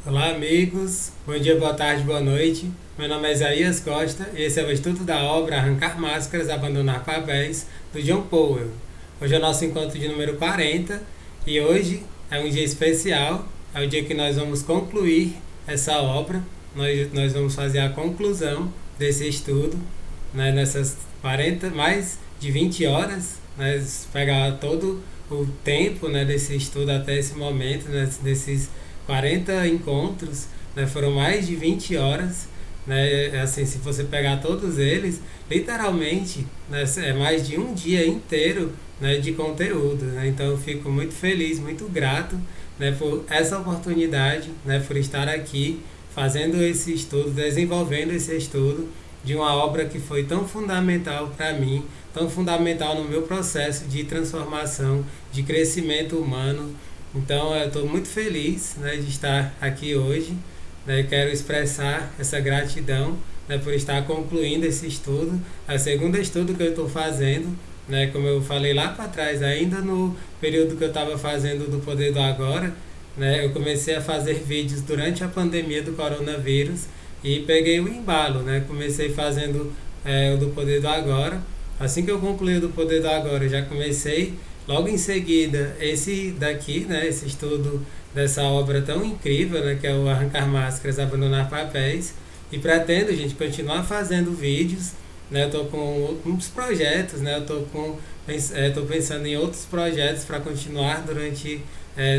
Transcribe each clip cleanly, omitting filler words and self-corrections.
Olá, amigos. Bom dia, boa tarde, boa noite. Meu nome é Isaías Costa e esse é o estudo da obra Arrancar Máscaras, Abandonar Papéis, do John Powell. Hoje é o nosso encontro de número 40 e hoje é um dia especial, é o dia que nós vamos concluir essa obra. Nós vamos fazer a conclusão desse estudo, né, nessas 40, mais de 20 horas, né, pegar todo o tempo, né, desse estudo até esse momento, né, desses 40 encontros, né, foram mais de 20 horas, né, assim, se você pegar todos eles, literalmente, né, é mais de um dia inteiro, né, de conteúdo, né, então eu fico muito feliz, muito grato, né, por essa oportunidade, né, por estar aqui fazendo esse estudo, desenvolvendo esse estudo de uma obra que foi tão fundamental para mim, tão fundamental no meu processo de transformação, de crescimento humano. Então eu estou muito feliz, né, de estar aqui hoje, né, quero expressar essa gratidão, né, por estar concluindo esse estudo, a segunda estudo que eu estou fazendo, né, como eu falei lá para trás, ainda no período que eu estava fazendo do Poder do Agora, né, eu comecei a fazer vídeos durante a pandemia do coronavírus e peguei o embalo, né, comecei fazendo o do Poder do Agora. Assim que eu concluí o do Poder do Agora, eu já comecei logo em seguida esse daqui, né, esse estudo dessa obra tão incrível, né, que é o Arrancar Máscaras, Abandonar Papéis, e pretendo, gente, continuar fazendo vídeos, né, eu estou com uns projetos, né, tô pensando em outros projetos para continuar durante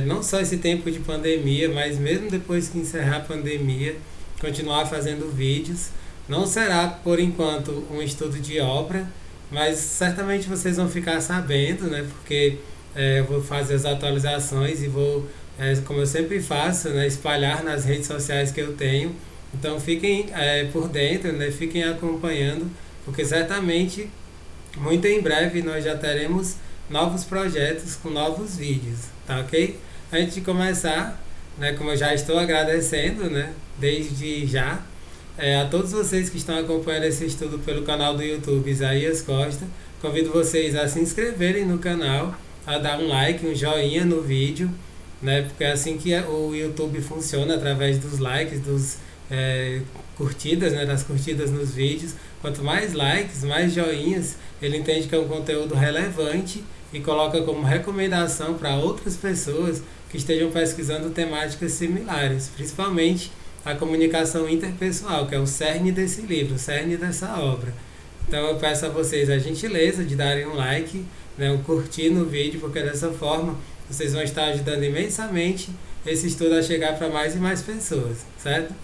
não só esse tempo de pandemia, mas mesmo depois que encerrar a pandemia, continuar fazendo vídeos. Não será, por enquanto, um estudo de obra, mas certamente vocês vão ficar sabendo, né? Porque eu vou fazer as atualizações e vou, como eu sempre faço, né, espalhar nas redes sociais que eu tenho. Então fiquem por dentro, né? Fiquem acompanhando, porque certamente muito em breve nós já teremos novos projetos com novos vídeos, tá ok? Antes de começar, né, como eu já estou agradecendo, né, desde já, a todos vocês que estão acompanhando esse estudo pelo canal do YouTube Isaías Costa, convido vocês a se inscreverem no canal, a dar um like, um joinha no vídeo, né, porque é assim que o YouTube funciona, através dos likes, dos curtidas, né, das curtidas nos vídeos. Quanto mais likes, mais joinhas, ele entende que é um conteúdo relevante e coloca como recomendação para outras pessoas que estejam pesquisando temáticas similares, principalmente a comunicação interpessoal, que é o cerne desse livro, o cerne dessa obra. Então eu peço a vocês a gentileza de darem um like, né, um curtir no vídeo, porque dessa forma vocês vão estar ajudando imensamente esse estudo a chegar para mais e mais pessoas, certo?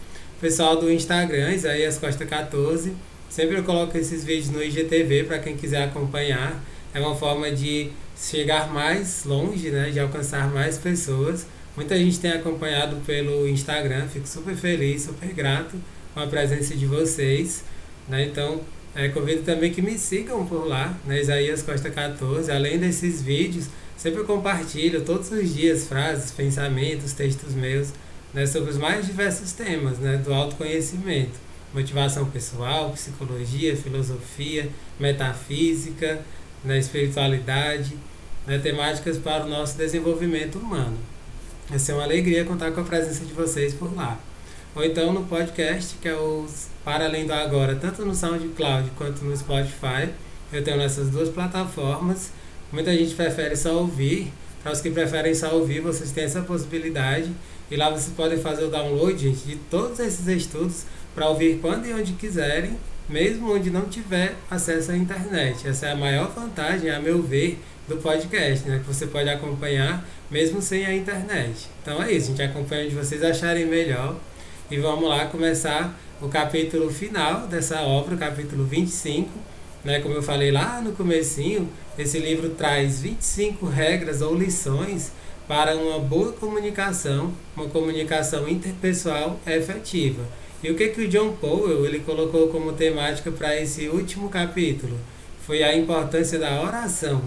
Pessoal do Instagram, Isaías Costa 14, sempre eu coloco esses vídeos no IGTV para quem quiser acompanhar. É uma forma de chegar mais longe, né, de alcançar mais pessoas. Muita gente tem acompanhado pelo Instagram, fico super feliz, super grato com a presença de vocês, né? Então, convido também que me sigam por lá, né? Isaías Costa 14. Além desses vídeos, sempre eu compartilho todos os dias frases, pensamentos, textos meus, né, sobre os mais diversos temas, né, do autoconhecimento, motivação pessoal, psicologia, filosofia, metafísica, né, espiritualidade, né, temáticas para o nosso desenvolvimento humano. Vai ser uma alegria contar com a presença de vocês por lá. Ou então no podcast, que é o Para Além do Agora, tanto no SoundCloud quanto no Spotify. Eu tenho nessas duas plataformas. Muita gente prefere só ouvir. Para os que preferem só ouvir, vocês têm essa possibilidade. E lá vocês podem fazer o download, gente, de todos esses estudos para ouvir quando e onde quiserem, mesmo onde não tiver acesso à internet. Essa é a maior vantagem, a meu ver, do podcast, né? Que você pode acompanhar mesmo sem a internet. Então é isso, a gente acompanha onde vocês acharem melhor. E vamos lá começar o capítulo final dessa obra, o capítulo 25. Né? Como eu falei lá no comecinho, esse livro traz 25 regras ou lições para uma boa comunicação, uma comunicação interpessoal efetiva. E o que o John Powell ele colocou como temática para esse último capítulo? Foi a importância da oração.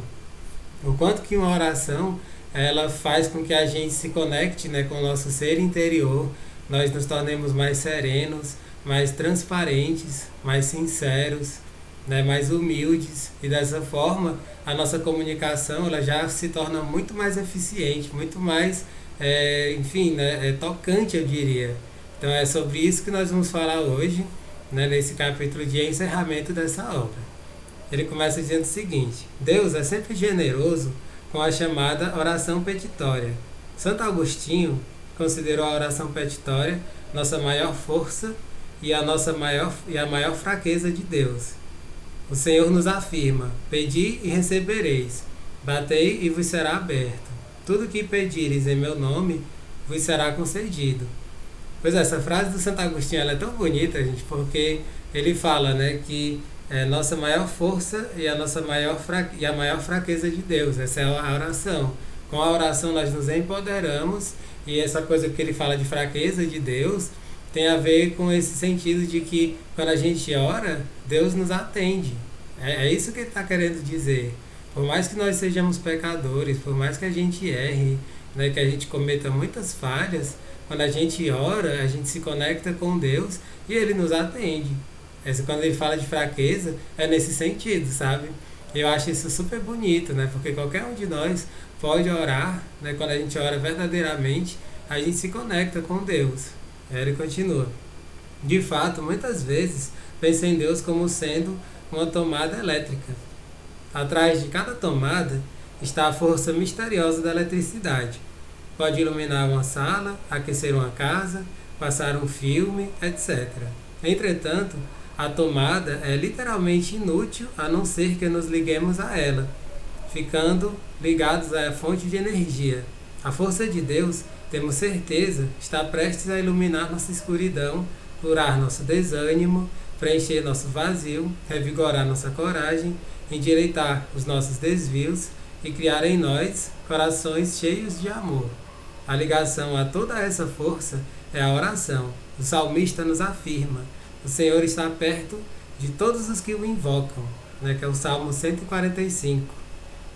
O quanto que uma oração ela faz com que a gente se conecte, né, com o nosso ser interior, nós nos tornemos mais serenos, mais transparentes, mais sinceros, né, mais humildes, e dessa forma a nossa comunicação ela já se torna muito mais eficiente, muito mais enfim, né, é tocante, eu diria. Então é sobre isso que nós vamos falar hoje, né, nesse capítulo de encerramento dessa obra. Ele começa dizendo o seguinte: Deus é sempre generoso com a chamada oração petitória. Santo Agostinho considerou a oração petitória nossa maior força e a maior fraqueza de Deus. O Senhor nos afirma: pedi e recebereis, batei e vos será aberto. Tudo que pedires em meu nome vos será concedido. Pois é, essa frase do Santo Agostinho ela é tão bonita, gente, porque ele fala, né, que é nossa maior força e a maior fraqueza de Deus. Essa é a oração. Com a oração nós nos empoderamos, e essa coisa que ele fala de fraqueza de Deus tem a ver com esse sentido de que quando a gente ora, Deus nos atende. É isso que ele está querendo dizer. Por mais que nós sejamos pecadores, por mais que a gente erre, né, que a gente cometa muitas falhas, quando a gente ora, a gente se conecta com Deus e Ele nos atende. Quando ele fala de fraqueza, é nesse sentido, sabe? Eu acho isso super bonito, né? Porque qualquer um de nós pode orar, né? Quando a gente ora verdadeiramente, a gente se conecta com Deus. Ele continua. De fato, muitas vezes, penso em Deus como sendo uma tomada elétrica. Atrás de cada tomada está a força misteriosa da eletricidade. Pode iluminar uma sala, aquecer uma casa, passar um filme, etc. Entretanto, a tomada é literalmente inútil a não ser que nos liguemos a ela, ficando ligados à fonte de energia. A força de Deus, temos certeza, está prestes a iluminar nossa escuridão, curar nosso desânimo, preencher nosso vazio, revigorar nossa coragem, endireitar os nossos desvios e criar em nós corações cheios de amor. A ligação a toda essa força é a oração. O salmista nos afirma: o Senhor está perto de todos os que o invocam, né, que é o Salmo 145.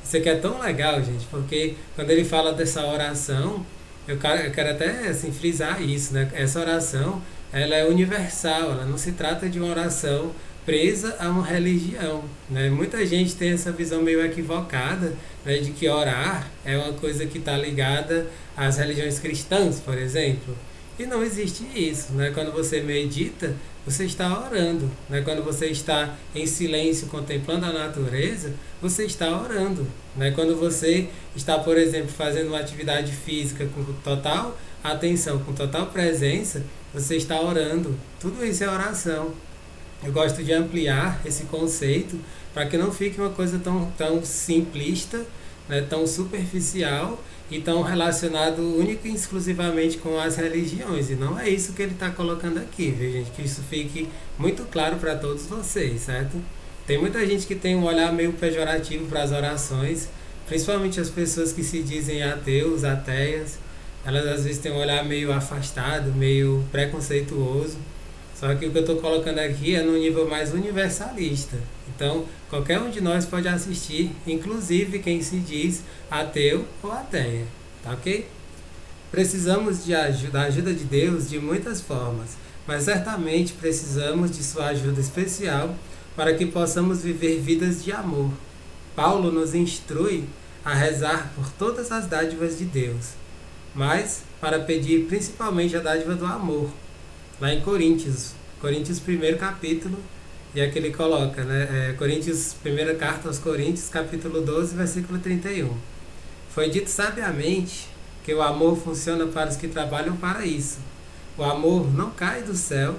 Isso aqui é tão legal, gente, porque quando ele fala dessa oração, eu quero até assim, frisar isso, né? Essa oração, ela é universal, ela não se trata de uma oração presa a uma religião, né? Muita gente tem essa visão meio equivocada, né, de que orar é uma coisa que está ligada às religiões cristãs, por exemplo. E não existe isso, né? Quando você medita, você está orando, né? Quando você está em silêncio contemplando a natureza, você está orando, né? Quando você está, por exemplo, fazendo uma atividade física com total atenção, com total presença, você está orando. Tudo isso é oração. Eu gosto de ampliar esse conceito para que não fique uma coisa tão simplista, né? Tão superficial e estão relacionado único e exclusivamente com as religiões. E não é isso que ele está colocando aqui, viu, gente? Que isso fique muito claro para todos vocês, certo? Tem muita gente que tem um olhar meio pejorativo para as orações, principalmente as pessoas que se dizem ateus, ateias. Elas às vezes têm um olhar meio afastado, meio preconceituoso. Só que o que eu estou colocando aqui é no nível mais universalista. Então, qualquer um de nós pode assistir, inclusive quem se diz ateu ou ateia, tá ok? Precisamos da ajuda de Deus de muitas formas, mas certamente precisamos de sua ajuda especial para que possamos viver vidas de amor. Paulo nos instrui a rezar por todas as dádivas de Deus, mas para pedir principalmente a dádiva do amor. Lá em Coríntios 1 capítulo, e aqui ele coloca, né, primeira carta aos Coríntios, capítulo 12, versículo 31. Foi dito sabiamente que o amor funciona para os que trabalham para isso. O amor não cai do céu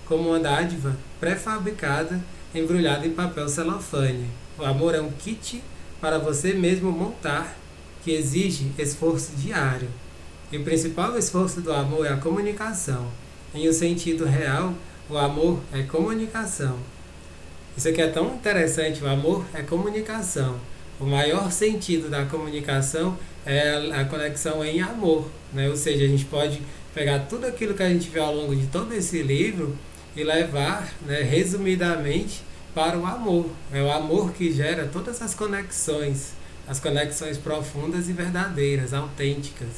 como uma dádiva pré-fabricada, embrulhada em papel celofane. O amor é um kit para você mesmo montar, que exige esforço diário. E o principal esforço do amor é a comunicação. Em um sentido real, o amor é comunicação. Isso aqui é tão interessante, o amor é comunicação. O maior sentido da comunicação é a conexão em amor, né? Ou seja, a gente pode pegar tudo aquilo que a gente vê ao longo de todo esse livro e levar, né, resumidamente, para o amor. É o amor que gera todas as conexões profundas e verdadeiras, autênticas.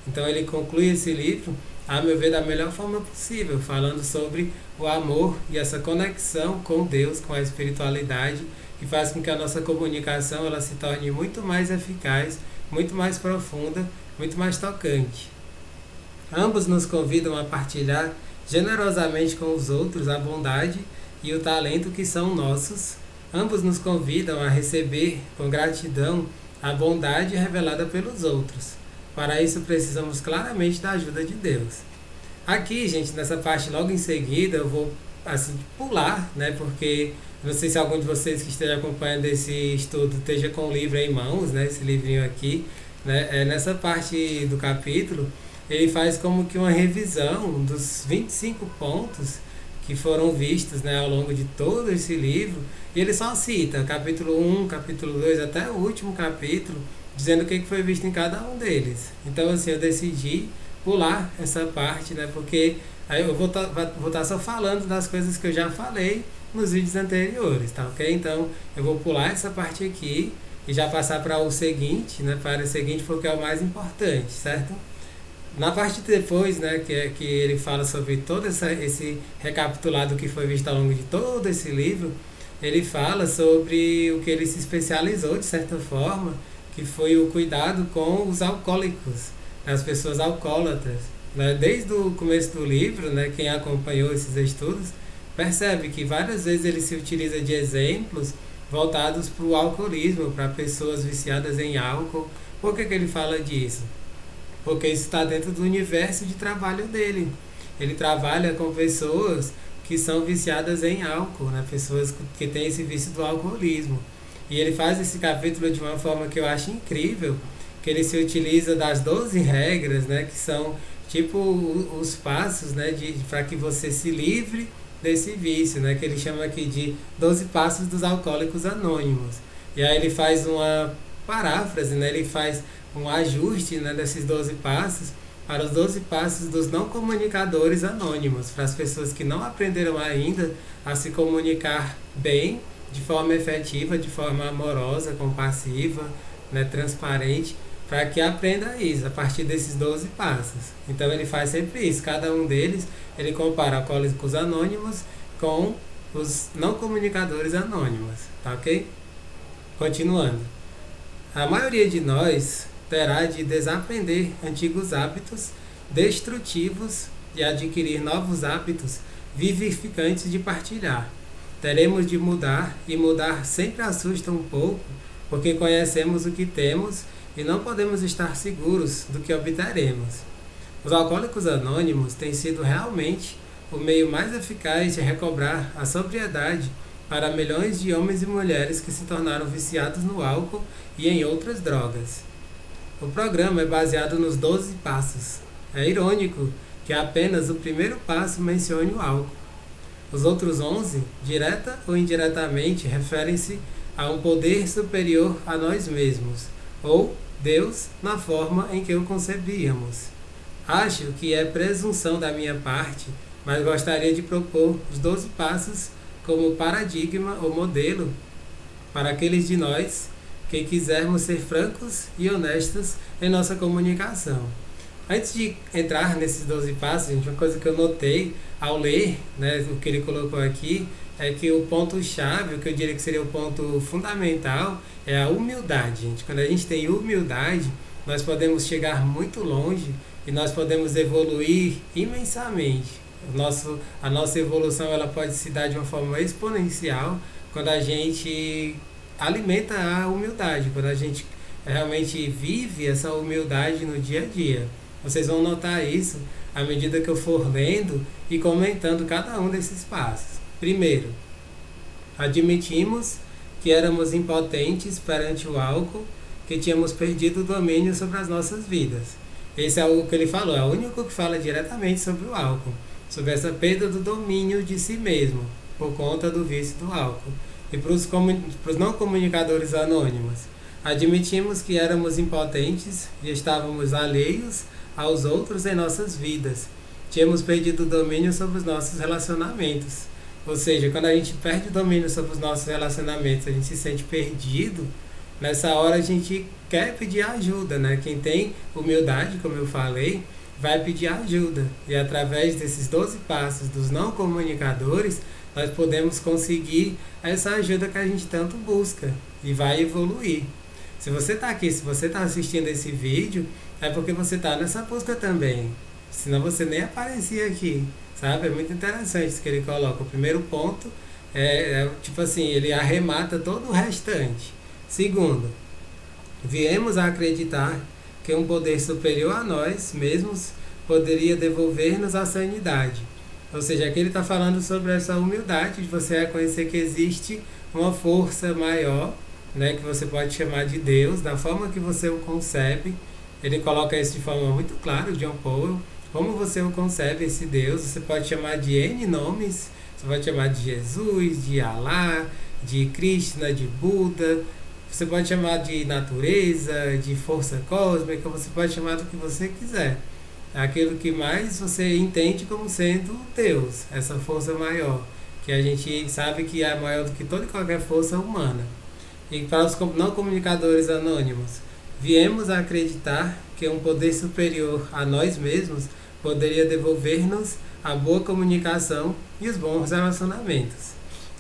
Então ele conclui esse livro, a meu ver, da melhor forma possível, falando sobre o amor e essa conexão com Deus, com a espiritualidade, que faz com que a nossa comunicação ela se torne muito mais eficaz, muito mais profunda, muito mais tocante. Ambos nos convidam a partilhar generosamente com os outros a bondade e o talento que são nossos. Ambos nos convidam a receber com gratidão a bondade revelada pelos outros. Para isso precisamos claramente da ajuda de Deus. Aqui, gente, nessa parte logo em seguida, eu vou assim pular, né? Porque não sei se algum de vocês que esteja acompanhando esse estudo esteja com o livro em mãos, né? Esse livrinho aqui, né? Nessa parte do capítulo, ele faz como que uma revisão dos 25 pontos que foram vistos, né, ao longo de todo esse livro, e ele só cita capítulo 1, capítulo 2, até o último capítulo, dizendo o que foi visto em cada um deles. Então, assim, eu decidi pular essa parte, né, porque aí eu vou tá só falando das coisas que eu já falei nos vídeos anteriores, tá ok? Então, eu vou pular essa parte aqui e já passar para o seguinte, né, para o seguinte, porque é o mais importante, certo? Na parte depois, né, que ele fala sobre todo esse recapitulado que foi visto ao longo de todo esse livro, ele fala sobre o que ele se especializou, de certa forma, que foi o cuidado com os alcoólicos, as pessoas alcoólatras. Né? Desde o começo do livro, né, quem acompanhou esses estudos, percebe que várias vezes ele se utiliza de exemplos voltados para o alcoolismo, para pessoas viciadas em álcool. Por que ele fala disso? Porque isso está dentro do universo de trabalho dele. Ele trabalha com pessoas que são viciadas em álcool, né? Pessoas que têm esse vício do alcoolismo. E ele faz esse capítulo de uma forma que eu acho incrível, que ele se utiliza das 12 regras, né? Que são tipo os passos, né? Para que você se livre desse vício, né? Que ele chama aqui de 12 passos dos alcoólicos anônimos. E aí ele faz uma paráfrase, né? Ele faz um ajuste, né, desses 12 passos para os 12 passos dos não comunicadores anônimos, para as pessoas que não aprenderam ainda a se comunicar bem, de forma efetiva, de forma amorosa, compassiva, né, transparente, para que aprenda isso a partir desses 12 passos. Então ele faz sempre isso, cada um deles ele compara alcoólicos anônimos com os não comunicadores anônimos, tá ok? Continuando. A maioria de nós terá de desaprender antigos hábitos destrutivos e adquirir novos hábitos vivificantes de partilhar. Teremos de mudar, e mudar sempre assusta um pouco, porque conhecemos o que temos e não podemos estar seguros do que obteremos. Os alcoólicos anônimos têm sido realmente o meio mais eficaz de recobrar a sobriedade para milhões de homens e mulheres que se tornaram viciados no álcool e em outras drogas. O programa é baseado nos 12 passos. É irônico que apenas o primeiro passo mencione o álcool. Os outros 11, direta ou indiretamente, referem-se a um poder superior a nós mesmos, ou Deus na forma em que o concebíamos. Acho que é presunção da minha parte, mas gostaria de propor os 12 passos como paradigma ou modelo para aqueles de nós que quisermos ser francos e honestos em nossa comunicação. Antes de entrar nesses 12 passos, gente, uma coisa que eu notei ao ler, né, o que ele colocou aqui, é que o ponto-chave, o que eu diria que seria o ponto fundamental, é a humildade. Gente. Quando a gente tem humildade, nós podemos chegar muito longe e nós podemos evoluir imensamente. A nossa evolução ela pode se dar de uma forma exponencial quando a gente alimenta a humildade, quando a gente realmente vive essa humildade no dia a dia. Vocês vão notar isso à medida que eu for lendo e comentando cada um desses passos. Primeiro, admitimos que éramos impotentes perante o álcool, que tínhamos perdido o domínio sobre as nossas vidas. Esse é o que ele falou, é o único que fala diretamente sobre o álcool, sobre essa perda do domínio de si mesmo, por conta do vício do álcool. E para os não comunicadores anônimos, admitimos que éramos impotentes e estávamos alheios aos outros em nossas vidas. Tínhamos perdido o domínio sobre os nossos relacionamentos. Ou seja, quando a gente perde o domínio sobre os nossos relacionamentos, a gente se sente perdido, nessa hora a gente quer pedir ajuda, né? Quem tem humildade, como eu falei, vai pedir ajuda. E através desses 12 passos dos não comunicadores, nós podemos conseguir essa ajuda que a gente tanto busca e vai evoluir. Se você está aqui, se você está assistindo esse vídeo, é porque você está nessa busca também. senão você nem aparecia aqui, sabe? É muito interessante isso que ele coloca. O primeiro ponto tipo assim, ele arremata todo o restante. Segundo, viemos a acreditar que um poder superior a nós mesmos poderia devolver-nos a sanidade. Ou seja, aqui ele está falando sobre essa humildade de você reconhecer que existe uma força maior, né, que você pode chamar de Deus, da forma que você o concebe. Ele coloca isso de forma muito clara, o John Powell. Como você o concebe, esse Deus, você pode chamar de N nomes, você pode chamar de Jesus, de Alá, de Krishna, de Buda, você pode chamar de natureza, de força cósmica, você pode chamar do que você quiser. É aquilo que mais você entende como sendo Deus, essa força maior, que a gente sabe que é maior do que toda e qualquer força humana. E para os não comunicadores anônimos, viemos a acreditar que um poder superior a nós mesmos poderia devolver-nos a boa comunicação e os bons relacionamentos.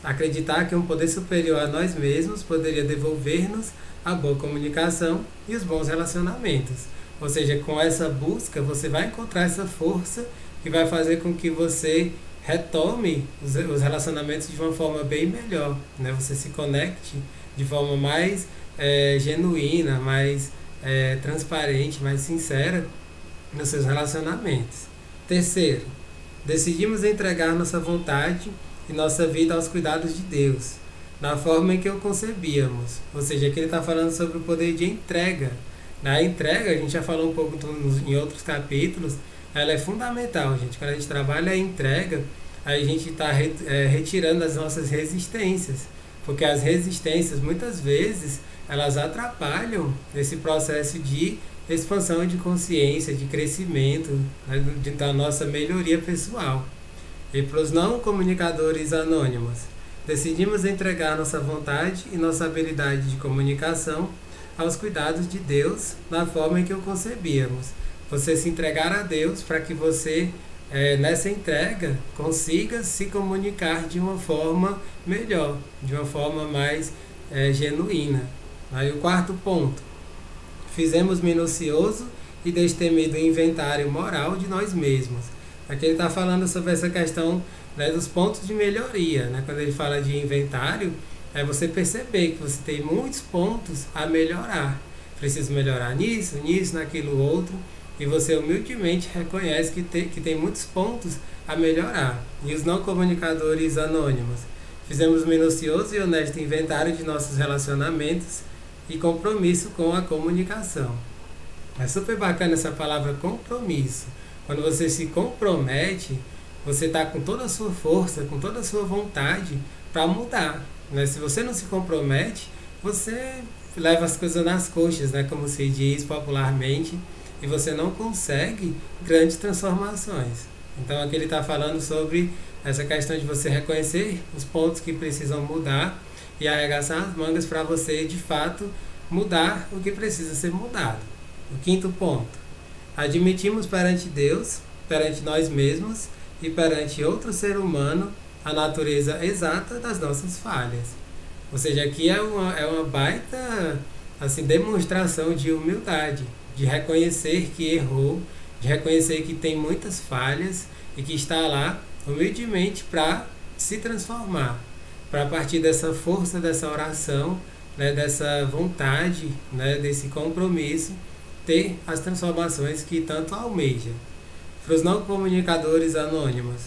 Acreditar que um poder superior a nós mesmos poderia devolver-nos a boa comunicação e os bons relacionamentos. Ou seja, com essa busca você vai encontrar essa força que vai fazer com que você retome os relacionamentos de uma forma bem melhor, né? Você se conecte de forma mais genuína, mais transparente, mais sincera nos seus relacionamentos. Terceiro, decidimos entregar nossa vontade e nossa vida aos cuidados de Deus, na forma em que o concebíamos. Ou seja, aqui ele está falando sobre o poder de entrega. Na entrega, a gente já falou um pouco em outros capítulos, ela é fundamental, gente. Quando a gente trabalha a entrega, a gente está retirando as nossas resistências, porque as resistências, muitas vezes, elas atrapalham esse processo de expansão de consciência, de crescimento, né, da nossa melhoria pessoal. E para os não comunicadores anônimos, decidimos entregar nossa vontade e nossa habilidade de comunicação aos cuidados de Deus na forma em que o concebíamos. Você se entregar a Deus para que você, nessa entrega, consiga se comunicar de uma forma melhor, de uma forma mais genuína. Aí o quarto ponto, fizemos minucioso e destemido inventário moral de nós mesmos. Aqui ele está falando sobre essa questão, né, dos pontos de melhoria. Né? Quando ele fala de inventário, é você perceber que você tem muitos pontos a melhorar. Preciso melhorar nisso, naquilo outro. E você humildemente reconhece que tem muitos pontos a melhorar. E os não comunicadores anônimos, fizemos minucioso e honesto inventário de nossos relacionamentos e compromisso com a comunicação. É super bacana essa palavra compromisso. Quando você se compromete, você está com toda a sua força, com toda a sua vontade para mudar. Né? Se você não se compromete, você leva as coisas nas coxas, né? Como se diz popularmente, e você não consegue grandes transformações. Então aqui ele está falando sobre essa questão de você reconhecer os pontos que precisam mudar e arregaçar as mangas para você, de fato, mudar o que precisa ser mudado. O quinto ponto, admitimos perante Deus, perante nós mesmos e perante outro ser humano a natureza exata das nossas falhas. Ou seja, aqui é uma baita assim, demonstração de humildade, de reconhecer que errou, de reconhecer que tem muitas falhas e que está lá humildemente para se transformar, para a partir dessa força, dessa oração, né, dessa vontade, né, desse compromisso, ter as transformações que tanto almeja. Para os não comunicadores anônimos,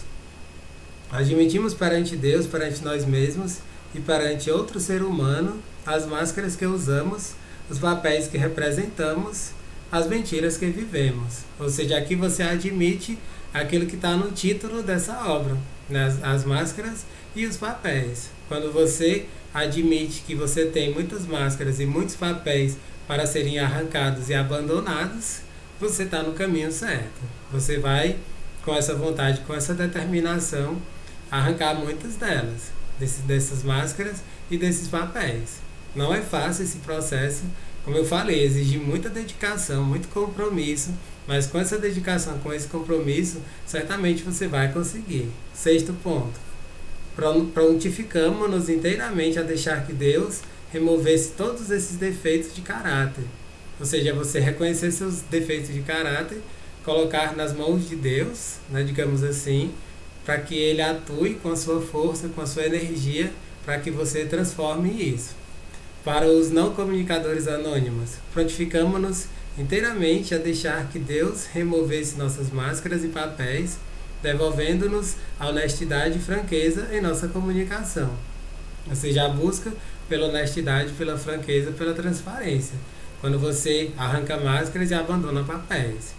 admitimos perante Deus, perante nós mesmos e perante outro ser humano as máscaras que usamos, os papéis que representamos, as mentiras que vivemos. Ou seja, aqui você admite aquilo que está no título dessa obra, né? As máscaras e os papéis. Quando você admite que você tem muitas máscaras e muitos papéis para serem arrancados e abandonados, você está no caminho certo. Você vai, com essa vontade, com essa determinação, arrancar muitas delas, dessas máscaras e desses papéis. Não é fácil esse processo, como eu falei, exige muita dedicação, muito compromisso, mas com essa dedicação, com esse compromisso, certamente você vai conseguir. Sexto ponto, prontificamos-nos inteiramente a deixar que Deus removesse todos esses defeitos de caráter. Ou seja, você reconhecer seus defeitos de caráter, colocar nas mãos de Deus, né, digamos assim, para que Ele atue com a sua força, com a sua energia, para que você transforme isso. Para os não comunicadores anônimos, prontificamos-nos inteiramente a deixar que Deus removesse nossas máscaras e papéis, devolvendo-nos a honestidade e franqueza em nossa comunicação. Ou seja, a busca pela honestidade, pela franqueza, pela transparência. Quando você arranca máscaras e abandona papéis.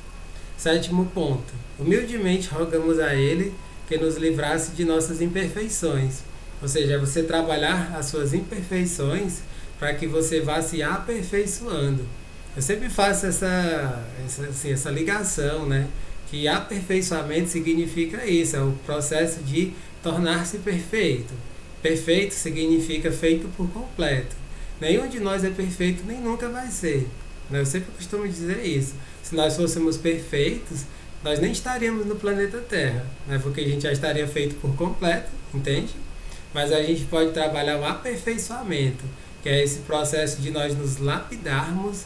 7º ponto. Humildemente rogamos a Ele que nos livrasse de nossas imperfeições. Ou seja, você trabalhar as suas imperfeições para que você vá se aperfeiçoando. Eu sempre faço essa ligação, né? Que aperfeiçoamento significa isso, é o processo de tornar-se perfeito. Perfeito significa feito por completo. Nenhum de nós é perfeito, nem nunca vai ser. Eu sempre costumo dizer isso. Se nós fôssemos perfeitos, nós nem estaríamos no planeta Terra, né? Porque a gente já estaria feito por completo, entende? Mas a gente pode trabalhar o aperfeiçoamento, que é esse processo de nós nos lapidarmos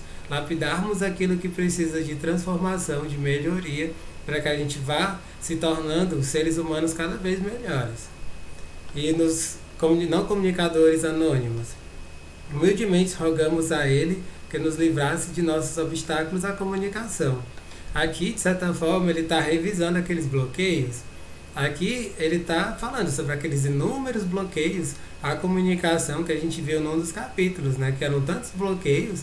aquilo que precisa de transformação, de melhoria, para que a gente vá se tornando seres humanos cada vez melhores. E nos não comunicadores anônimos, humildemente rogamos a Ele que nos livrasse de nossos obstáculos à comunicação. Aqui, de certa forma, ele está revisando aqueles bloqueios. Aqui ele está falando sobre aqueles inúmeros bloqueios à comunicação que a gente viu num dos capítulos, né? Que eram tantos bloqueios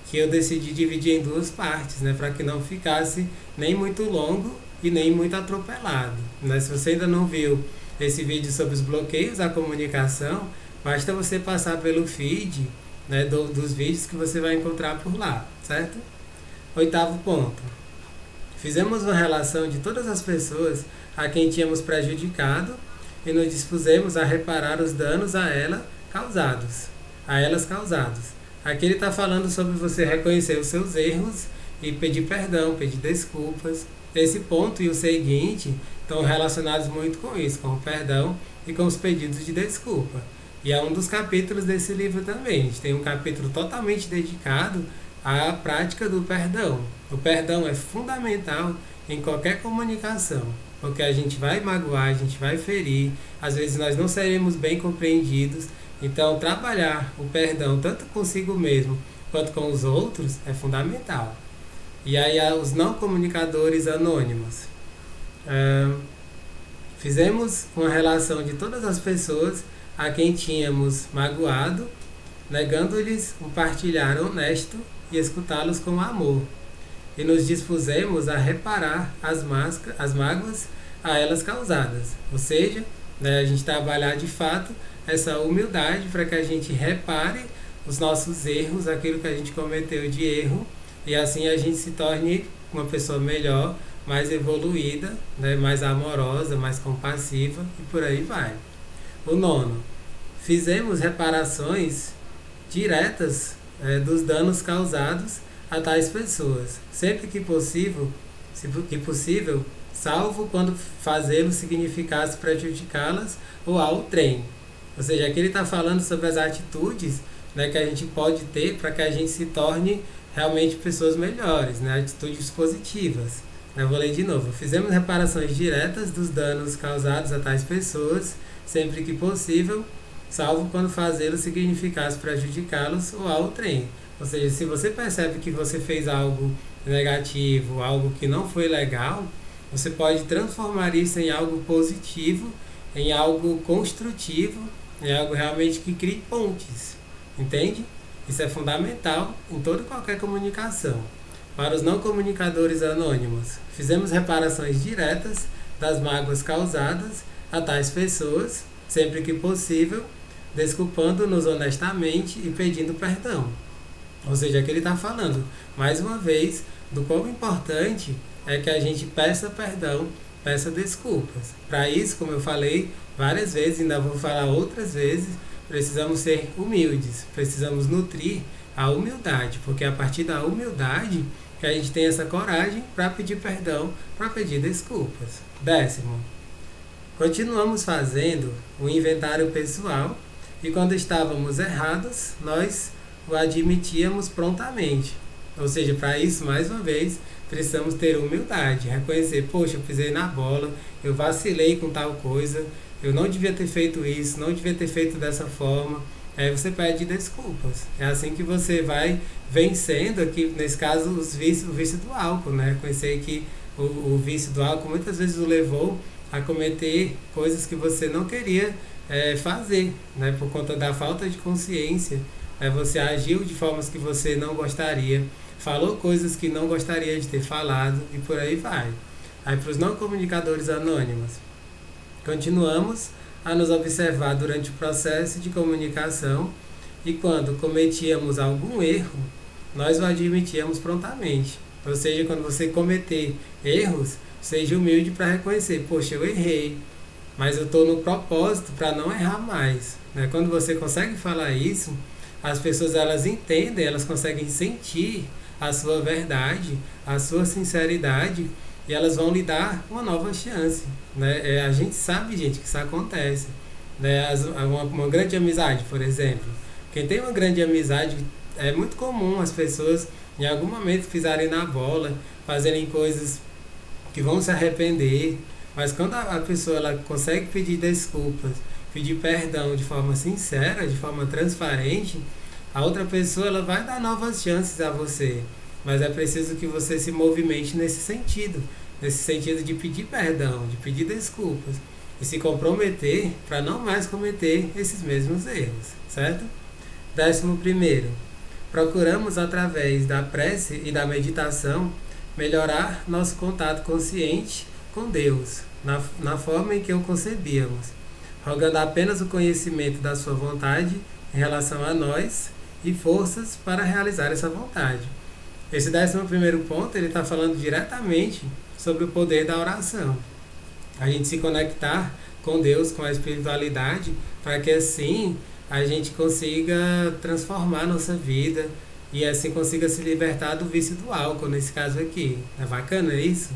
que eu decidi dividir em 2 partes, né? Para que não ficasse nem muito longo e nem muito atropelado, né? Se você ainda não viu esse vídeo sobre os bloqueios à comunicação, basta você passar pelo feed, né, dos vídeos que você vai encontrar por lá, certo? 8º ponto. Fizemos uma relação de todas as pessoas a quem tínhamos prejudicado e nos dispusemos a reparar os danos a elas causados. Aqui ele está falando sobre você reconhecer os seus erros e pedir perdão, pedir desculpas. Esse ponto e o seguinte estão relacionados muito com isso, com o perdão e com os pedidos de desculpa. E é um dos capítulos desse livro também. A gente tem um capítulo totalmente dedicado à prática do perdão. O perdão é fundamental em qualquer comunicação, porque a gente vai magoar, a gente vai ferir, às vezes nós não seremos bem compreendidos. Então, trabalhar o perdão tanto consigo mesmo quanto com os outros é fundamental. E aí, os não comunicadores anônimos. Fizemos uma relação de todas as pessoas a quem tínhamos magoado, negando-lhes um partilhar honesto e escutá-los com amor. E nos dispusemos a reparar as mágoas a elas causadas. Ou seja, né, a gente trabalhar de fato essa humildade para que a gente repare os nossos erros, aquilo que a gente cometeu de erro, e assim a gente se torne uma pessoa melhor, mais evoluída, né, mais amorosa, mais compassiva e por aí vai. O 9. Fizemos reparações diretas dos danos causados a tais pessoas, sempre que possível, salvo quando fazê-lo significasse prejudicá-las ou ao trem. Ou seja, aqui ele está falando sobre as atitudes, né, que a gente pode ter para que a gente se torne realmente pessoas melhores, né, atitudes positivas. Eu vou ler de novo. Fizemos reparações diretas dos danos causados a tais pessoas, sempre que possível, salvo quando fazê-lo significasse prejudicá-los ou ao trem. Ou seja, se você percebe que você fez algo negativo, algo que não foi legal, você pode transformar isso em algo positivo, em algo construtivo, em algo realmente que crie pontes. Entende? Isso é fundamental em toda e qualquer comunicação. Para os não comunicadores anônimos, fizemos reparações diretas das mágoas causadas a tais pessoas, sempre que possível, desculpando-nos honestamente e pedindo perdão. Ou seja, aqui ele está falando, mais uma vez, do quão importante é que a gente peça perdão, peça desculpas. Para isso, como eu falei várias vezes, ainda vou falar outras vezes, precisamos ser humildes, precisamos nutrir a humildade, porque é a partir da humildade que a gente tem essa coragem para pedir perdão, para pedir desculpas. 10. Continuamos fazendo o inventário pessoal e quando estávamos errados, nós o admitíamos prontamente. Ou seja, para isso, mais uma vez, precisamos ter humildade, reconhecer, poxa, eu pisei na bola, eu vacilei com tal coisa, eu não devia ter feito isso, não devia ter feito dessa forma. Aí você pede desculpas. É assim que você vai vencendo aqui, nesse caso, o vício do álcool, né? Reconhecer que o vício do álcool muitas vezes o levou a cometer coisas que você não queria fazer, né? Por conta da falta de consciência. Você agiu de formas que você não gostaria, falou coisas que não gostaria de ter falado e por aí vai. Aí para os não comunicadores anônimos, continuamos a nos observar durante o processo de comunicação e quando cometíamos algum erro, nós o admitíamos prontamente. Ou seja, quando você cometer erros, seja humilde para reconhecer, poxa, eu errei, mas eu estou no propósito para não errar mais. Né? Quando você consegue falar isso, as pessoas elas entendem, elas conseguem sentir a sua verdade, a sua sinceridade e elas vão lhe dar uma nova chance. Né? A gente sabe, gente, que isso acontece. Né? Uma grande amizade, por exemplo. Quem tem uma grande amizade, é muito comum as pessoas em algum momento pisarem na bola, fazerem coisas que vão se arrepender, mas quando a pessoa ela consegue pedir desculpas, pedir perdão de forma sincera, de forma transparente, a outra pessoa ela vai dar novas chances a você, mas é preciso que você se movimente nesse sentido de pedir perdão, de pedir desculpas e se comprometer para não mais cometer esses mesmos erros, certo? 11º, procuramos através da prece e da meditação melhorar nosso contato consciente com Deus, na forma em que o concebíamos, rogando apenas o conhecimento da sua vontade em relação a nós e forças para realizar essa vontade. Esse 11º ponto, ele está falando diretamente sobre o poder da oração. A gente se conectar com Deus, com a espiritualidade, para que assim a gente consiga transformar a nossa vida e assim consiga se libertar do vício do álcool, nesse caso aqui. É bacana isso?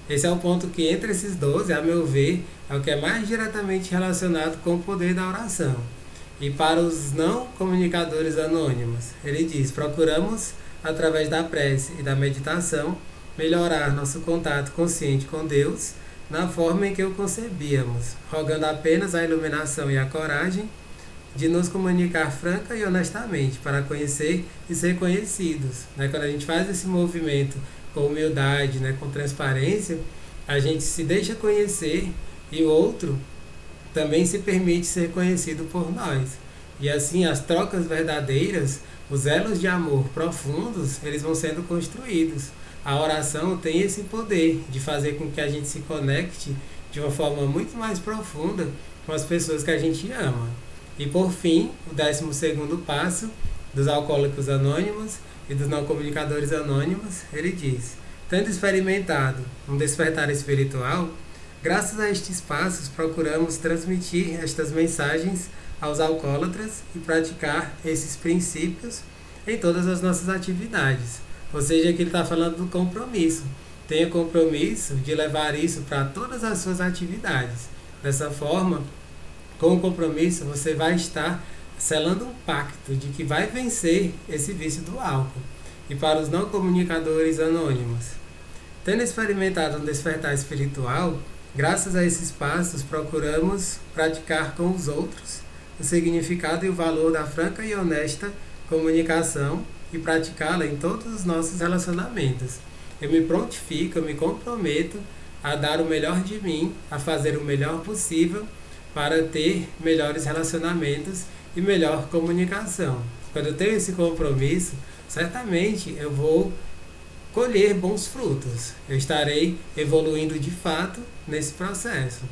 Esse é o ponto que entre esses 12, a meu ver, é o que é mais diretamente relacionado com o poder da oração. E para os não comunicadores anônimos, ele diz, procuramos, através da prece e da meditação, melhorar nosso contato consciente com Deus na forma em que o concebíamos, rogando apenas a iluminação e a coragem de nos comunicar franca e honestamente para conhecer e ser conhecidos. Né? Quando a gente faz esse movimento com humildade, né, com transparência, a gente se deixa conhecer e o outro também se permite ser conhecido por nós. E assim as trocas verdadeiras, os elos de amor profundos, eles vão sendo construídos. A oração tem esse poder de fazer com que a gente se conecte de uma forma muito mais profunda com as pessoas que a gente ama. E por fim, o 12º passo dos alcoólicos anônimos e dos não comunicadores anônimos, ele diz, tendo experimentado um despertar espiritual, graças a estes passos procuramos transmitir estas mensagens aos alcoólatras e praticar esses princípios em todas as nossas atividades. Ou seja, aqui ele está falando do compromisso. Tenha compromisso de levar isso para todas as suas atividades. Dessa forma, com o compromisso, você vai estar selando um pacto de que vai vencer esse vício do álcool. E para os não comunicadores anônimos, tendo experimentado um despertar espiritual, graças a esses passos procuramos praticar com os outros o significado e o valor da franca e honesta comunicação e praticá-la em todos os nossos relacionamentos. Eu me prontifico, eu me comprometo a dar o melhor de mim, a fazer o melhor possível para ter melhores relacionamentos e melhor comunicação. Quando eu tenho esse compromisso, certamente eu vou colher bons frutos. Eu estarei evoluindo de fato nesse processo.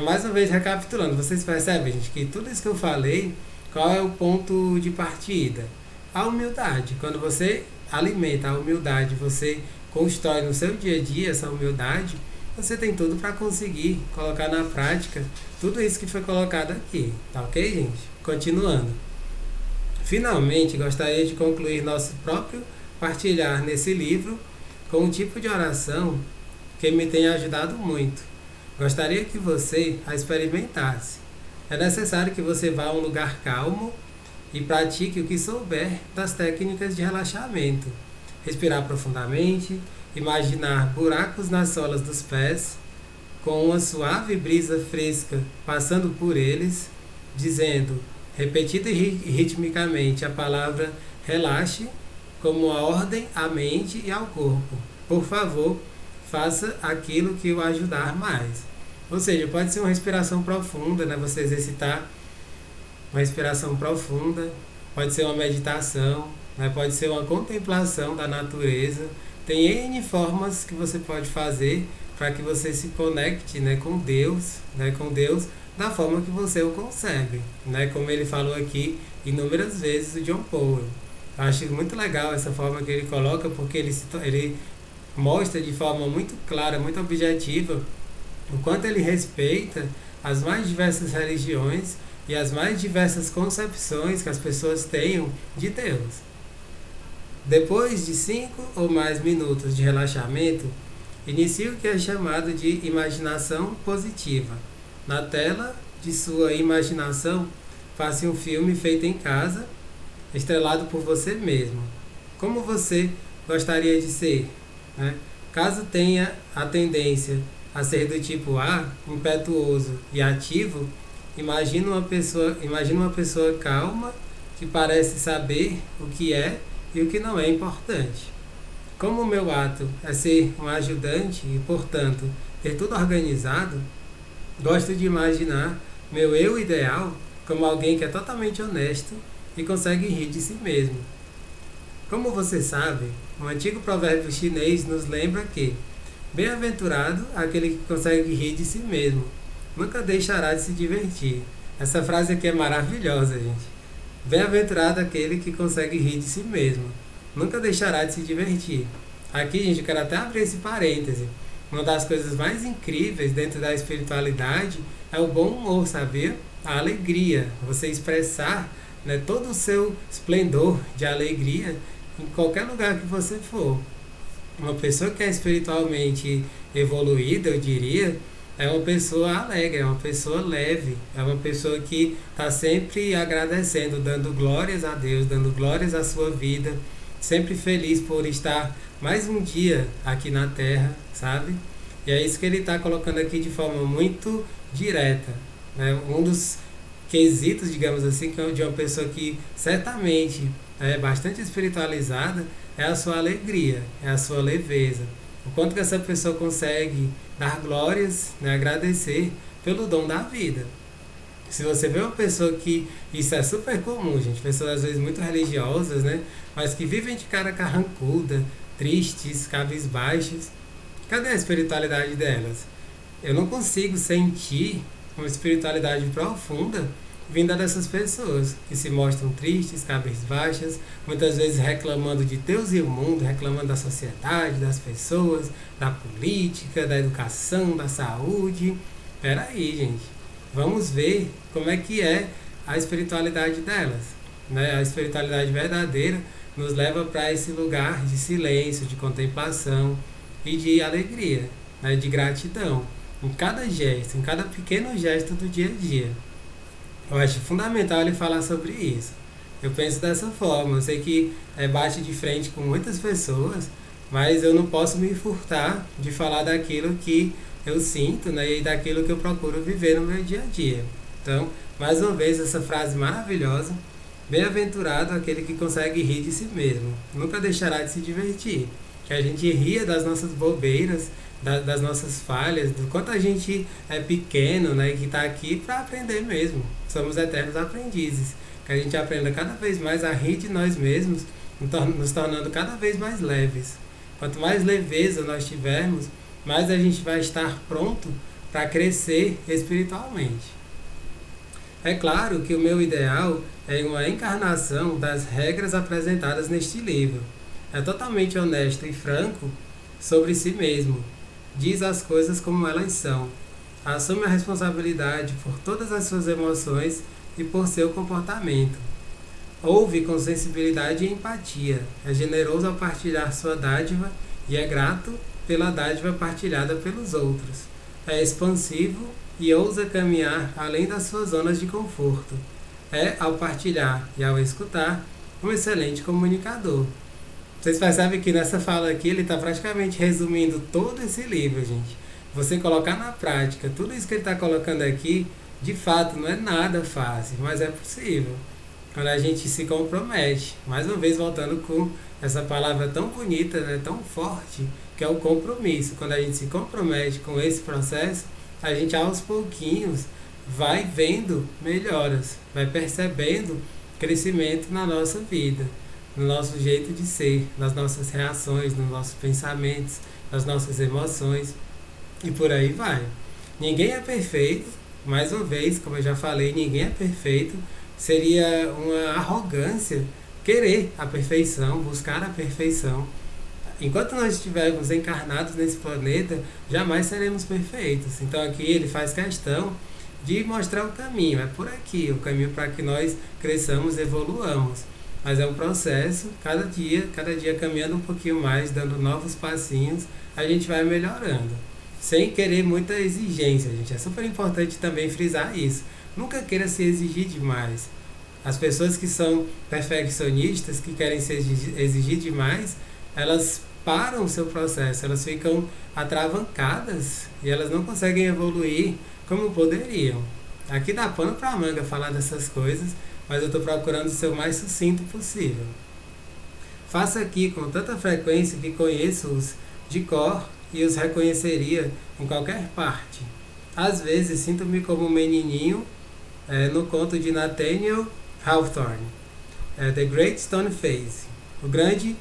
Mais uma vez recapitulando, vocês percebem, gente, que tudo isso que eu falei, qual é o ponto de partida? A humildade. Quando você alimenta a humildade, você constrói no seu dia a dia essa humildade, você tem tudo para conseguir colocar na prática tudo isso que foi colocado aqui. Tá ok, gente? Continuando. Finalmente, gostaria de concluir nosso próprio partilhar nesse livro com um tipo de oração que me tem ajudado muito. Gostaria que você a experimentasse. É necessário que você vá a um lugar calmo e pratique o que souber das técnicas de relaxamento. respirar profundamente, imaginar buracos nas solas dos pés, com uma suave brisa fresca passando por eles, dizendo, repetida e ritmicamente, a palavra relaxe, como uma ordem à mente e ao corpo. Por favor, faça aquilo que o ajudar mais. Ou seja, pode ser uma respiração profunda, né? Você exercitar uma respiração profunda, pode ser uma meditação, né? Pode ser uma contemplação da natureza. Tem N formas que você pode fazer para que você se conecte, né, com Deus da forma que você o concebe, né? Como ele falou aqui inúmeras vezes, o John Powell. Eu acho muito legal essa forma que ele coloca, porque ele mostra de forma muito clara, muito objetiva, o quanto ele respeita as mais diversas religiões e as mais diversas concepções que as pessoas tenham de Deus. Depois de 5 ou mais minutos de relaxamento, inicie o que é chamado de imaginação positiva. Na tela de sua imaginação, faça um filme feito em casa, estrelado por você mesmo. Como você gostaria de ser, né? Caso tenha a tendência a ser do tipo A, impetuoso e ativo, imagine uma pessoa calma que parece saber o que é e o que não é importante. Como o meu ato é ser um ajudante e, portanto, ter tudo organizado, gosto de imaginar meu eu ideal como alguém que é totalmente honesto e consegue rir de si mesmo. Como você sabe, um antigo provérbio chinês nos lembra que bem-aventurado aquele que consegue rir de si mesmo, nunca deixará de se divertir. Essa frase aqui é maravilhosa, gente. Bem-aventurado aquele que consegue rir de si mesmo, nunca deixará de se divertir. Aqui, gente, eu quero até abrir esse parêntese. Uma das coisas mais incríveis dentro da espiritualidade é o bom humor, sabia? A alegria, você expressar, né, todo o seu esplendor de alegria em qualquer lugar que você for. Uma pessoa que é espiritualmente evoluída, eu diria, é uma pessoa alegre, é uma pessoa leve, é uma pessoa que está sempre agradecendo, dando glórias a Deus, dando glórias à sua vida, sempre feliz por estar mais um dia aqui na Terra, sabe? E é isso que ele está colocando aqui de forma muito direta, né? Um dos quesitos, digamos assim, de uma pessoa que certamente é bastante espiritualizada é a sua alegria, é a sua leveza. O quanto que essa pessoa consegue dar glórias, né, agradecer pelo dom da vida. Se você vê uma pessoa que... Isso é super comum, gente. Pessoas às vezes muito religiosas, né? Mas que vivem de cara carrancuda, tristes, cabisbaixas. Cadê a espiritualidade delas? Eu não consigo sentir uma espiritualidade profunda vinda dessas pessoas que se mostram tristes, cabisbaixas, muitas vezes reclamando de Deus e o mundo, reclamando da sociedade, das pessoas, da política, da educação, da saúde. Peraí, gente. Vamos ver como é que é a espiritualidade delas, né? A espiritualidade verdadeira nos leva para esse lugar de silêncio, de contemplação e de alegria, né? De gratidão em cada gesto, em cada pequeno gesto do dia a dia. Eu acho fundamental ele falar sobre isso. Eu penso dessa forma. Eu sei que bate de frente com muitas pessoas, mas eu não posso me furtar de falar daquilo que eu sinto, né, e daquilo que eu procuro viver no meu dia a dia. Então, mais uma vez, essa frase maravilhosa: bem-aventurado aquele que consegue rir de si mesmo, nunca deixará de se divertir. Que a gente ria das nossas bobeiras, das nossas falhas, do quanto a gente é pequeno, né, e que está aqui para aprender mesmo. Somos eternos aprendizes. Que a gente aprenda cada vez mais a rir de nós mesmos, nos tornando cada vez mais leves. Quanto mais leveza nós tivermos, mais a gente vai estar pronto para crescer espiritualmente. É claro que o meu ideal é uma encarnação das regras apresentadas neste livro. É totalmente honesto e franco sobre si mesmo. Diz as coisas como elas são. Assume a responsabilidade por todas as suas emoções e por seu comportamento. Ouve com sensibilidade e empatia. É generoso ao partilhar sua dádiva e é grato pela dádiva partilhada pelos outros. É expansivo e ousa caminhar além das suas zonas de conforto. É, ao partilhar e ao escutar, um excelente comunicador. Vocês percebem que nessa fala aqui ele está praticamente resumindo todo esse livro, gente. Você colocar na prática tudo isso que ele está colocando aqui, de fato não é nada fácil, mas é possível. Quando a gente se compromete, mais uma vez voltando com essa palavra tão bonita, né, tão forte, que é o compromisso. Quando a gente se compromete com esse processo, a gente aos pouquinhos vai vendo melhoras, vai percebendo crescimento na nossa vida, no nosso jeito de ser, nas nossas reações, nos nossos pensamentos, nas nossas emoções e por aí vai. Ninguém é perfeito, mais uma vez, como eu já falei, ninguém é perfeito. Seria uma arrogância querer a perfeição, buscar a perfeição. Enquanto nós estivermos encarnados nesse planeta, jamais seremos perfeitos. Então aqui ele faz questão de mostrar o caminho. É por aqui, o caminho para que nós cresçamos, evoluamos. Mas é um processo, cada dia caminhando um pouquinho mais, dando novos passinhos, a gente vai melhorando. Sem querer muita exigência, gente. É super importante também frisar isso. Nunca queira se exigir demais. As pessoas que são perfeccionistas, que querem se exigir demais, elas param o seu processo, elas ficam atravancadas e elas não conseguem evoluir como poderiam. Aqui dá pano para manga falar dessas coisas, mas eu estou procurando ser o mais sucinto possível. Faço aqui com tanta frequência que conheço-os de cor e os reconheceria em qualquer parte. Às vezes sinto-me como um menininho no conto de Nathaniel Hawthorne, The Great Stone Face, o grande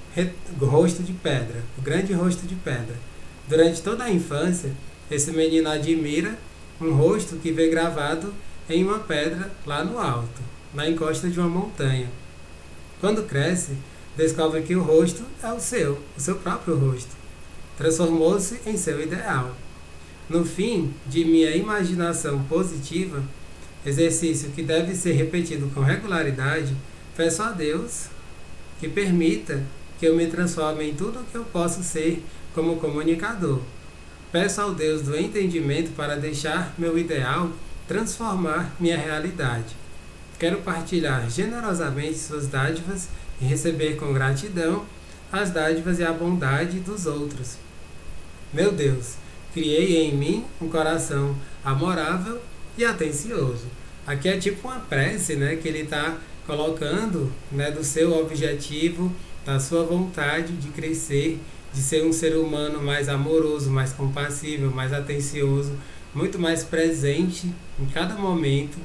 rosto de pedra, o grande rosto de pedra. Durante toda a infância, esse menino admira um rosto que vê gravado em uma pedra lá no alto, na encosta de uma montanha. Quando cresce, descobre que o rosto é o seu próprio rosto. Transformou-se em seu ideal. No fim de minha imaginação positiva, exercício que deve ser repetido com regularidade, peço a Deus que permita que eu me transforme em tudo o que eu posso ser como comunicador. Peço ao Deus do entendimento para deixar meu ideal transformar minha realidade. Quero partilhar generosamente suas dádivas e receber com gratidão as dádivas e a bondade dos outros. Meu Deus, criei em mim um coração amorável e atencioso. Aqui é tipo uma prece, né, que ele está colocando, né, do seu objetivo, da sua vontade de crescer, de ser um ser humano mais amoroso, mais compassível, mais atencioso, muito mais presente em cada momento.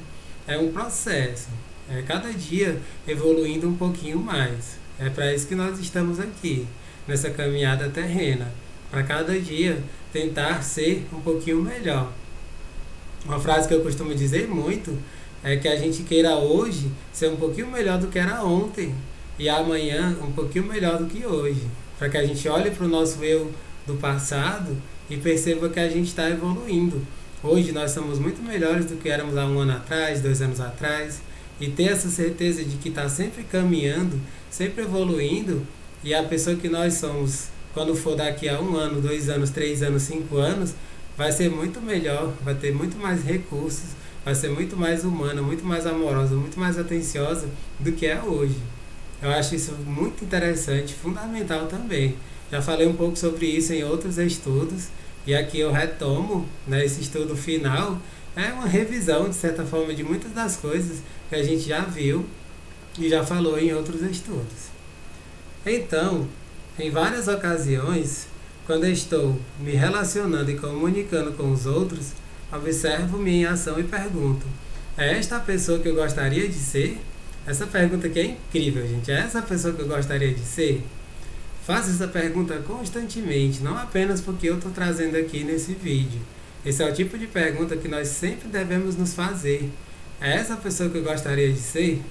É um processo, é cada dia evoluindo um pouquinho mais. É para isso que nós estamos aqui, nessa caminhada terrena, para cada dia tentar ser um pouquinho melhor. Uma frase que eu costumo dizer muito é que a gente queira hoje ser um pouquinho melhor do que era ontem e amanhã um pouquinho melhor do que hoje, para que a gente olhe para o nosso eu do passado e perceba que a gente está evoluindo. Hoje nós somos muito melhores do que éramos há 1 ano atrás, 2 anos atrás, e ter essa certeza de que está sempre caminhando, sempre evoluindo, e a pessoa que nós somos, quando for daqui a 1 ano, 2 anos, 3 anos, 5 anos, vai ser muito melhor, vai ter muito mais recursos, vai ser muito mais humana, muito mais amorosa, muito mais atenciosa do que é hoje. Eu acho isso muito interessante, fundamental também. Já falei um pouco sobre isso em outros estudos, e aqui eu retomo, né, esse estudo final. É uma revisão, de certa forma, de muitas das coisas que a gente já viu e já falou em outros estudos. Então, em várias ocasiões, quando estou me relacionando e comunicando com os outros, observo minha ação e pergunto: é esta a pessoa que eu gostaria de ser? Essa pergunta aqui é incrível, gente. É essa a pessoa que eu gostaria de ser? Faço essa pergunta constantemente, não apenas porque eu estou trazendo aqui nesse vídeo. Esse é o tipo de pergunta que nós sempre devemos nos fazer. É essa a pessoa que eu gostaria de ser?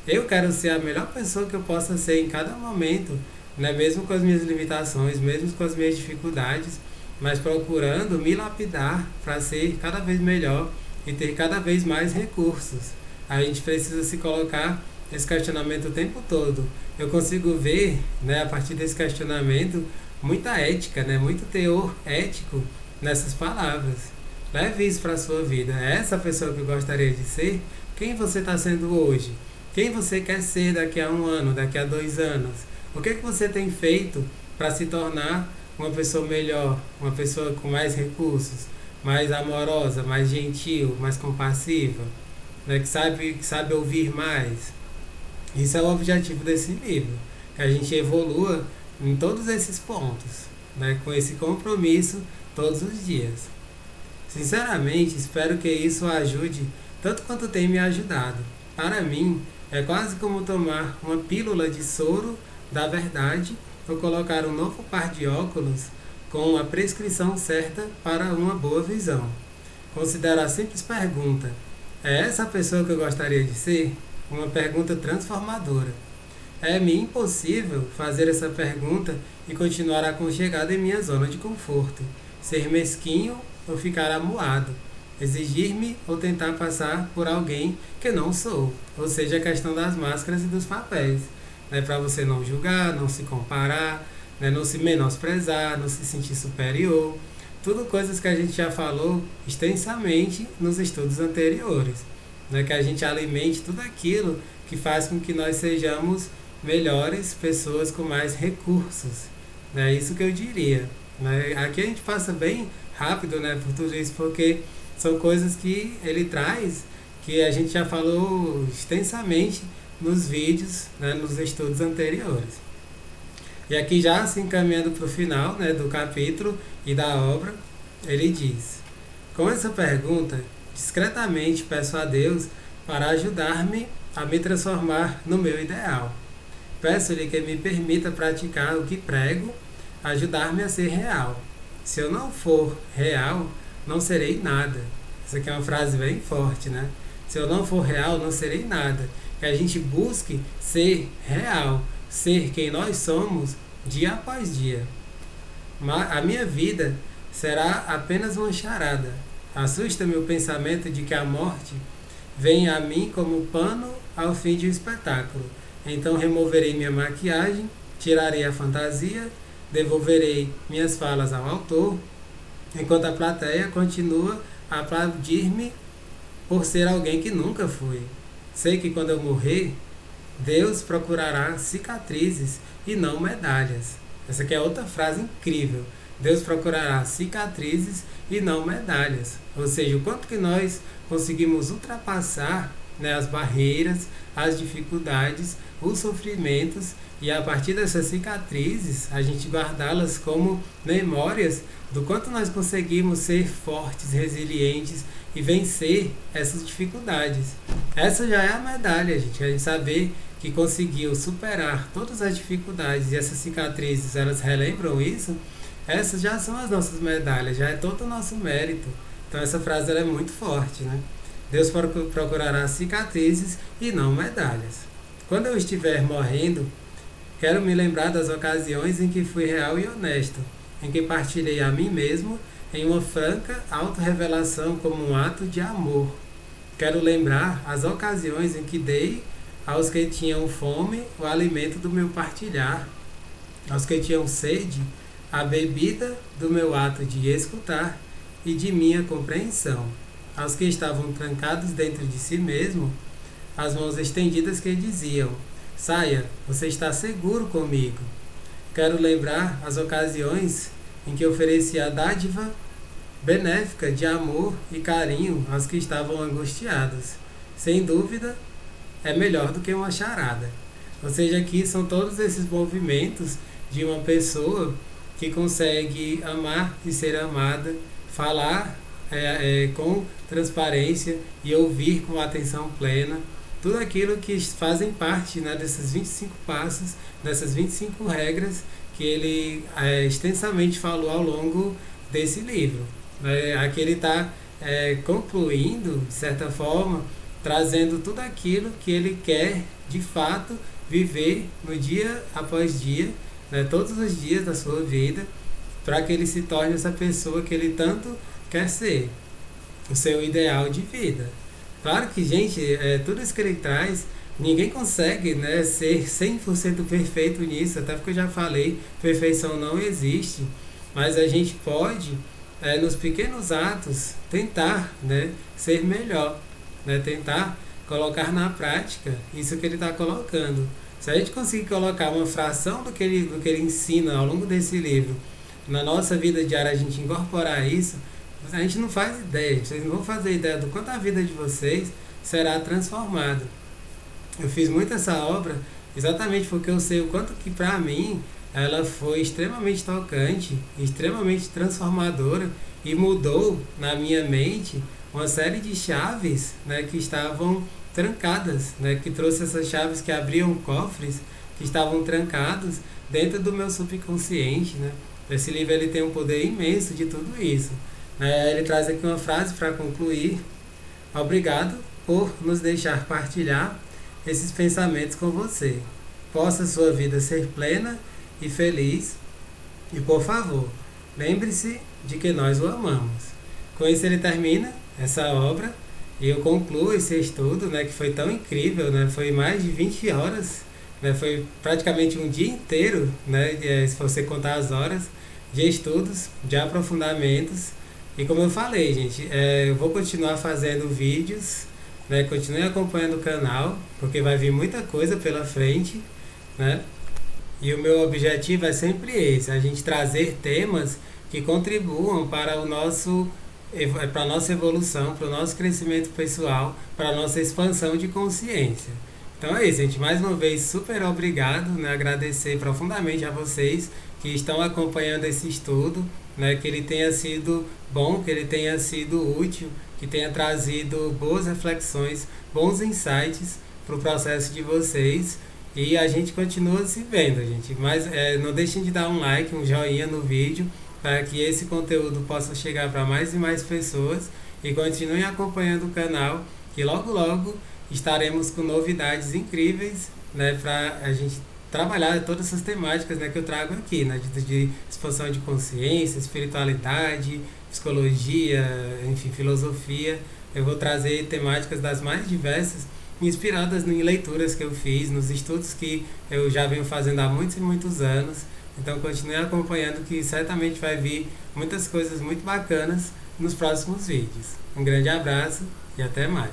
Eu quero ser a melhor pessoa que eu possa ser em cada momento, né? Mesmo com as minhas limitações, mesmo com as minhas dificuldades, mas procurando me lapidar para ser cada vez melhor e ter cada vez mais recursos. A gente precisa se colocar esse questionamento o tempo todo. Eu consigo ver, né, a partir desse questionamento, muita ética, né, muito teor ético nessas palavras. Leve isso para a sua vida. É essa pessoa que eu gostaria de ser? Quem você está sendo hoje? Quem você quer ser daqui a 1 ano, daqui a 2 anos? O que você tem feito para se tornar uma pessoa melhor, uma pessoa com mais recursos, mais amorosa, mais gentil, mais compassiva, né, que sabe ouvir mais? Isso é o objetivo desse livro, que a gente evolua em todos esses pontos, né, com esse compromisso todos os dias. Sinceramente, espero que isso ajude tanto quanto tem me ajudado. Para mim, é quase como tomar uma pílula de soro da verdade ou colocar um novo par de óculos com a prescrição certa para uma boa visão. Considero a simples pergunta: é essa a pessoa que eu gostaria de ser? Uma pergunta transformadora. É-me impossível fazer essa pergunta e continuar aconchegado em minha zona de conforto, ser mesquinho ou ficar amuado, exigir-me ou tentar passar por alguém que não sou, ou seja, a questão das máscaras e dos papéis, né, para você não julgar, não se comparar, né, não se menosprezar, não se sentir superior, tudo coisas que a gente já falou extensamente nos estudos anteriores, né, que a gente alimente tudo aquilo que faz com que nós sejamos melhores pessoas com mais recursos, né, isso que eu diria, né. Aqui a gente passa bem rápido, né, por tudo isso, porque são coisas que ele traz, que a gente já falou extensamente nos vídeos, né, nos estudos anteriores. E aqui já se encaminhando para o final, né, do capítulo e da obra, ele diz: com essa pergunta, discretamente peço a Deus para ajudar-me a me transformar no meu ideal. Peço-lhe que me permita praticar o que prego, ajudar-me a ser real. Se eu não for real, não serei nada. Essa aqui é uma frase bem forte, né? Se eu não for real, não serei nada. Que a gente busque ser real, ser quem nós somos dia após dia. A minha vida será apenas uma charada. Assusta-me o pensamento de que a morte vem a mim como pano ao fim de um espetáculo. Então removerei minha maquiagem, tirarei a fantasia, devolverei minhas falas ao autor, enquanto a plateia continua a aplaudir-me por ser alguém que nunca fui. Sei que quando eu morrer, Deus procurará cicatrizes e não medalhas. Essa aqui é outra frase incrível. Deus procurará cicatrizes e não medalhas. Ou seja, o quanto que nós conseguimos ultrapassar, né, as barreiras, as dificuldades, os sofrimentos, e a partir dessas cicatrizes, a gente guardá-las como memórias do quanto nós conseguimos ser fortes, resilientes e vencer essas dificuldades. Essa já é a medalha, gente. A gente saber que conseguiu superar todas as dificuldades e essas cicatrizes, elas relembram isso, essas já são as nossas medalhas, já é todo o nosso mérito. Então essa frase ela é muito forte, né? Deus procurará cicatrizes e não medalhas. Quando eu estiver morrendo, quero me lembrar das ocasiões em que fui real e honesto, em que partilhei a mim mesmo em uma franca autorrevelação como um ato de amor. Quero lembrar as ocasiões em que dei aos que tinham fome o alimento do meu partilhar, aos que tinham sede a bebida do meu ato de escutar e de minha compreensão, aos que estavam trancados dentro de si mesmo, as mãos estendidas que diziam: saia, você está seguro comigo. Quero lembrar as ocasiões em que ofereci a dádiva benéfica de amor e carinho aos que estavam angustiados. Sem dúvida, é melhor do que uma charada. Ou seja, aqui são todos esses movimentos de uma pessoa que consegue amar e ser amada, falar com transparência e ouvir com atenção plena. Tudo aquilo que fazem parte, né, desses 25 passos, dessas 25 regras que ele extensamente falou ao longo desse livro. Aqui ele está concluindo, de certa forma, trazendo tudo aquilo que ele quer, de fato, viver no dia após dia, né, todos os dias da sua vida, para que ele se torne essa pessoa que ele tanto quer ser, o seu ideal de vida. Claro que, gente, tudo isso que ele traz, ninguém consegue, né, ser 100% perfeito nisso, até porque eu já falei, perfeição não existe, mas a gente pode, nos pequenos atos, tentar, né, ser melhor, né, tentar colocar na prática isso que ele está colocando. Se a gente conseguir colocar uma fração do que ele ensina ao longo desse livro na nossa vida diária, a gente incorporar isso, a gente não faz ideia, vocês não vão fazer ideia do quanto a vida de vocês será transformada. Eu fiz muito essa obra exatamente porque eu sei o quanto que para mim ela foi extremamente tocante, extremamente transformadora e mudou na minha mente uma série de chaves, né, que estavam trancadas, né, que trouxe essas chaves que abriam cofres que estavam trancados dentro do meu subconsciente, né. Esse livro ele tem um poder imenso de tudo isso. Ele traz aqui uma frase para concluir. Obrigado por nos deixar partilhar esses pensamentos com você. Possa sua vida ser plena e feliz. E por favor, lembre-se de que nós o amamos. Com isso ele termina essa obra e eu concluo esse estudo, né, que foi tão incrível, né, foi mais de 20 horas, né, foi praticamente um dia inteiro, né, se você contar as horas, de estudos, de aprofundamentos. E como eu falei, gente, eu vou continuar fazendo vídeos, né, continue acompanhando o canal, porque vai vir muita coisa pela frente, né? E o meu objetivo é sempre esse, a gente trazer temas que contribuam para para a nossa evolução, para o nosso crescimento pessoal, para a nossa expansão de consciência. Então é isso, gente. Mais uma vez, super obrigado, né? Agradecer profundamente a vocês que estão acompanhando esse estudo, né? Que ele tenha sido bom, que ele tenha sido útil, que tenha trazido boas reflexões, bons insights para o processo de vocês. E a gente continua se vendo, gente. Mas não deixem de dar um like, um joinha no vídeo, para que esse conteúdo possa chegar para mais e mais pessoas. E continuem acompanhando o canal, que logo logo estaremos com novidades incríveis, né, para a gente trabalhar todas essas temáticas, né, que eu trago aqui, né, de expansão de consciência, espiritualidade, psicologia, enfim, filosofia. Eu vou trazer temáticas das mais diversas, inspiradas em leituras que eu fiz, nos estudos que eu já venho fazendo há muitos e muitos anos. Então continue acompanhando que certamente vai vir muitas coisas muito bacanas nos próximos vídeos. Um grande abraço e até mais.